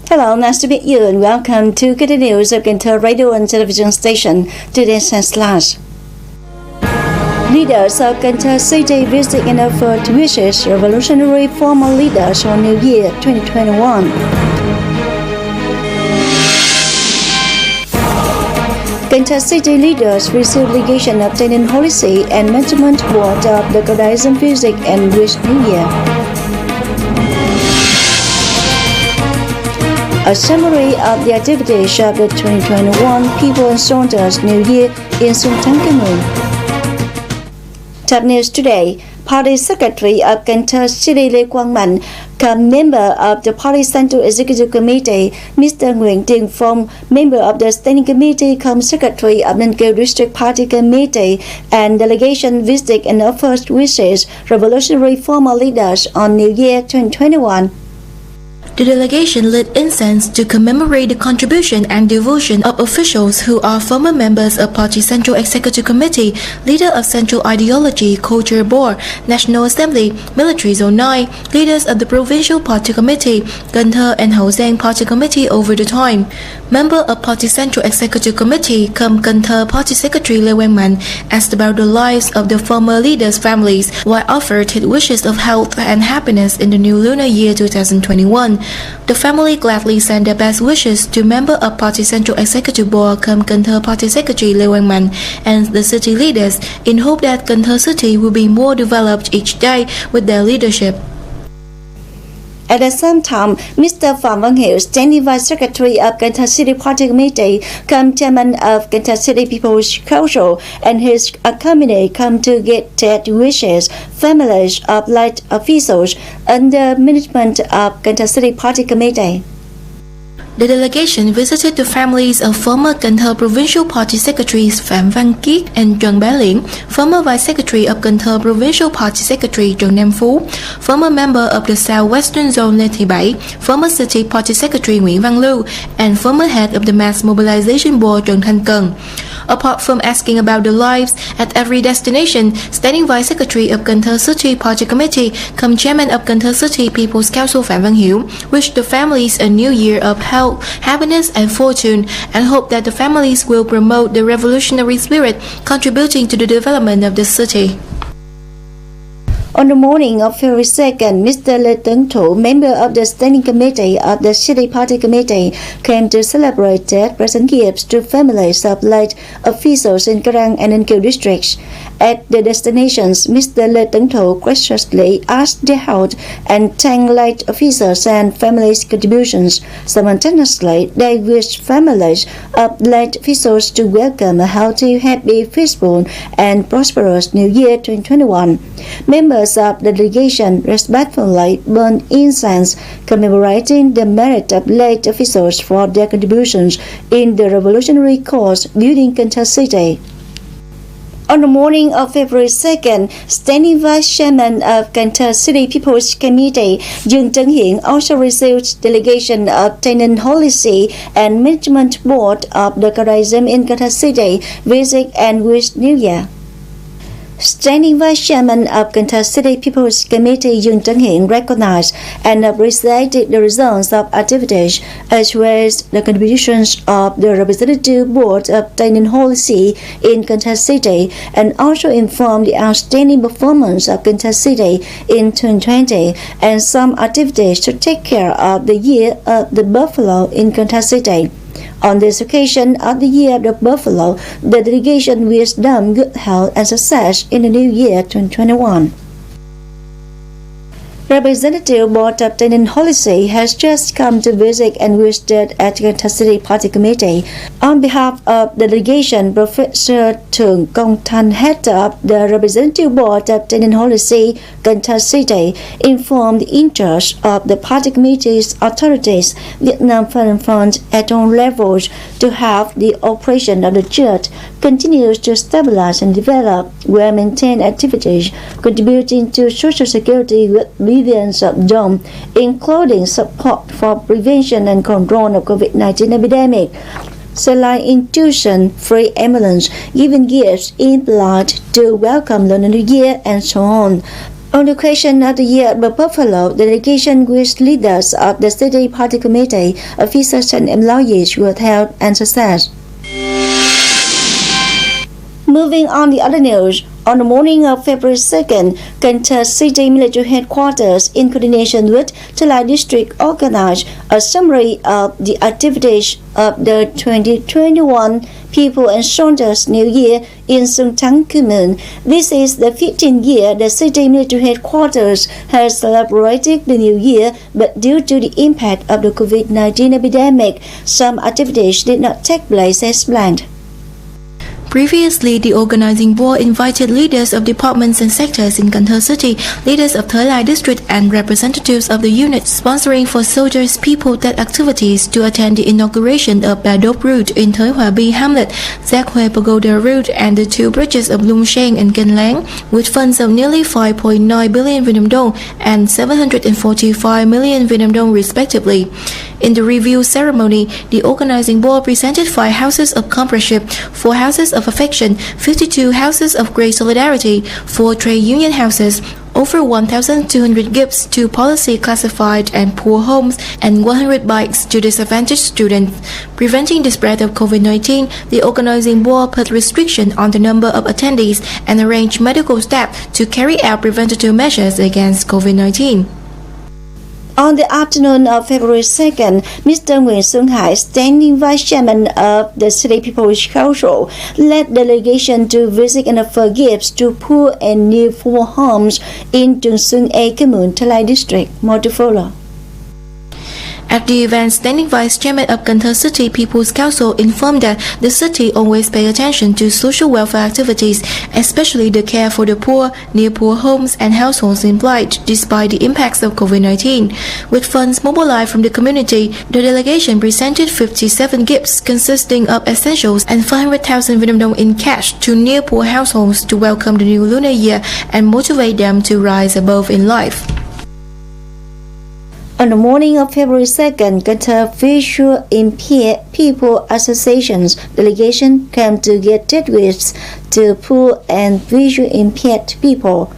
Hello, nice to meet you and welcome to Good News of Cần Thơ Radio and Television Station. Today's slash. Leaders of Cần Thơ City visit and offer wishes revolutionary former leaders on New Year 2021. Cần Thơ City leaders receive delegation obtaining policy and management board of the Horizon Visit and wish New Year. A summary of the activities of the 2021 People and Soldiers New Year in Sultan Kemun. Top news today. Party Secretary of Cần Thơ City Lê Quang Mạnh, member of the Party Central Executive Committee, Mr. Nguyễn Tiền Phong, member of the Standing Committee, Secretary of Ninh Kiều District Party Committee, and delegation visit and offers wishes revolutionary former leaders on New Year 2021. The delegation lit incense to commemorate the contribution and devotion of officials who are former members of Party Central Executive Committee, leader of Central Ideology, Culture Board, National Assembly, Military Zone 9, leaders of the Provincial Party Committee, Cần Thơ and Hậu Giang Party Committee over the time. Member of Party Central Executive Committee, Cần Thơ Party Secretary Lê Quang Mạnh asked about the lives of the former leaders' families while offered his wishes of health and happiness in the new lunar year 2021. The family gladly sent their best wishes to member of Party Central Executive Board Cần Thơ Party Secretary Lê Quang Mạnh and the city leaders in hope that Cần Thơ City will be more developed each day with their leadership. At the same time, Mr. Phạm Văn Hiệu, Standing Vice Secretary of Cần Thơ City Party Committee, Chairman of Cần Thơ City People's Council, and his company to get their wishes, families of late officials under management of Cần Thơ City Party Committee. The delegation visited the families of former Cần Thơ Provincial Party Secretaries Phạm Văn Kiết and Trần Bá Liễn, former Vice Secretary of Cần Thơ Provincial Party Secretary Trần Nam Phú, former member of the Southwestern Zone Lê Thị Bảy, former City Party Secretary Nguyễn Văn Lưu, and former head of the Mass Mobilization Board Trần Thanh Cần. Apart from asking about the lives at every destination, Standing Vice Secretary of Cần Thơ City Party Committee, Chairman of Cần Thơ City People's Council Phạm Văn Hiểu, wished the families a new year of health, happiness and fortune, and hope that the families will promote the revolutionary spirit, contributing to the development of the city. On the morning of February 2nd, Mr. Lê Tấn Thủ, member of the Standing Committee of the City Party Committee, came to celebrate and present gifts to families of late officials in Karang and Ninh Kiều districts. At the destinations, Mr. Lê Tấn Thủ graciously asked their health and thanked late officers and families' contributions. Simultaneously, they wished families of late officials to welcome a healthy, happy, peaceful, and prosperous New Year 2021. Members of the delegation respectfully burned incense commemorating the merit of late officials for their contributions in the revolutionary cause building Cần Thơ City. On the morning of February 2nd, Standing Vice Chairman of Cần Thơ City People's Committee, Dương Trấn Hiển, also received delegation obtaining policy and management board of the Horizon in Cần Thơ City visit and wish New Year. Standing Vice Chairman of Cần Thơ City People's Committee Dương Trấn Hiển recognized and appreciated the results of activities as well as the contributions of the Representative Board obtaining policy in Cần Thơ City, and also informed the outstanding performance of Cần Thơ City in 2020 and some activities to take care of the year of the buffalo in Cần Thơ City. On this occasion of the Year of the Buffalo, the delegation wished them good health and success in the new year 2021. Representative Board obtaining policy has just come to visit and visited at Cần Thơ City Party Committee. On behalf of the delegation, Professor Thượng Công Thanh, head of the Representative Board obtaining policy Cần Thơ City, informed the interest of the Party Committee's authorities, Vietnam Foreign Fund at all levels to have the operation of the church continues to stabilize and develop well-maintained activities contributing to social security with billions of dollars, including support for prevention and control of COVID-19 epidemic, saline infusion, free ambulance, giving gifts in blood to welcome the new year, and so on. On the question of the year at Buffalo, the delegation with leaders of the City Party Committee, officers and employees were held and success. Moving on the other news, on the morning of February 2nd, Cần Thơ City Military Headquarters, in coordination with Talai District, organized a summary of the activities of the 2021 People and Soldiers New Year in Xuân Thắng Commune. This is the 15th year the City Military Headquarters has celebrated the New Year, but due to the impact of the COVID-19 epidemic, some activities did not take place as planned. Previously, the organizing board invited leaders of departments and sectors in Cần Thơ City, leaders of Thới Lai District and representatives of the unit sponsoring for soldiers people that activities to attend the inauguration of Bà Đốp Route in Thới Hòa Bi Hamlet, Giác Huê Pagoda Route and the two bridges of Lung Sheng and Kênh Láng, with funds of nearly 5.9 billion Vietnam dong and 745 million Vietnam dong respectively. In the review ceremony, the organizing board presented 5 houses of comradeship, 4 houses of affection, 52 houses of great solidarity, 4 trade union houses, over 1,200 gifts to policy classified and poor homes, and 100 bikes to disadvantaged students. Preventing the spread of COVID-19, the organizing board put restriction on the number of attendees and arranged medical staff to carry out preventative measures against COVID-19. On the afternoon of February 2nd, Mr. Nguyễn Xuân Hải, standing vice chairman of the City People's Council, led delegation to visit and offer gifts to poor and near-poor homes in Trường Xuân A Commune, Thới Lai District. More to follow. At the event, standing vice chairman of Cần Thơ City People's Council informed that the city always pay attention to social welfare activities, especially the care for the poor, near poor homes and households in plight, despite the impacts of COVID-19. With funds mobilized from the community, the delegation presented 57 gifts consisting of essentials and 500,000 Vietnam dong in cash to near poor households to welcome the new lunar year and motivate them to rise above in life. On the morning of February 2nd, Cần Thơ Visual Impaired People Association's delegation came to get gifts to poor and visually impaired people.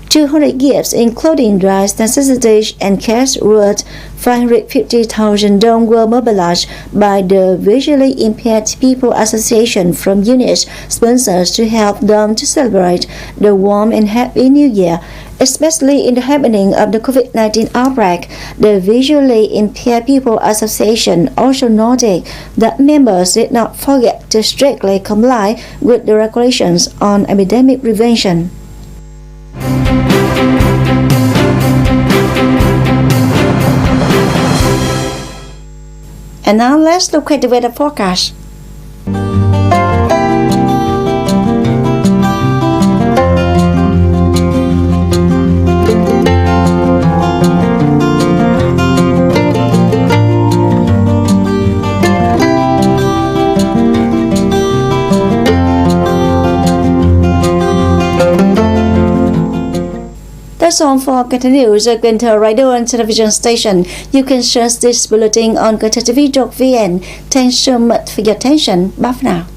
200 gifts, including dry necessities and cash worth 550,000 dong, were mobilized by the Visually Impaired People Association from units sponsors to help them to celebrate the warm and happy New Year. Especially in the happening of the COVID-19 outbreak, the Visually Impaired People Association also noted that members did not forget to strictly comply with the regulations on epidemic prevention. And now let's look at the weather forecast. That's all for Cần Thơ News, a Cần Thơ radio and television station. You can search this bulletin on kanthtv.vn. Thanks so much for your attention. Bye for now.